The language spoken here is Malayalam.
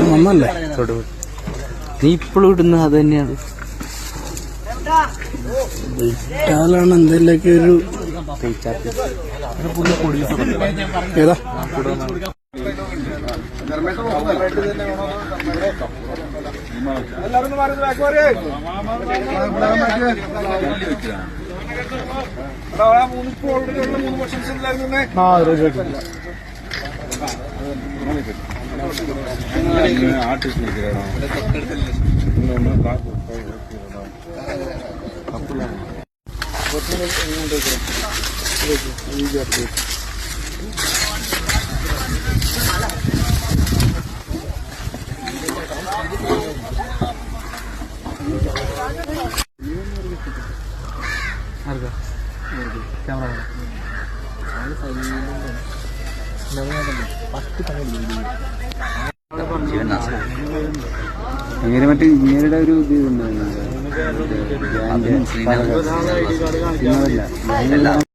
നന്നല്ലേ നീ ഇപ്പോഴും ഇടുന്ന അത് തന്നെയാണ് ഇട്ടാലാണ് എന്തെങ്കിലുമൊക്കെ ഒരു ഏതാ ഇങ്ങനെ മറ്റേ ഇങ്ങനെയുടെ ഒരു ഇത്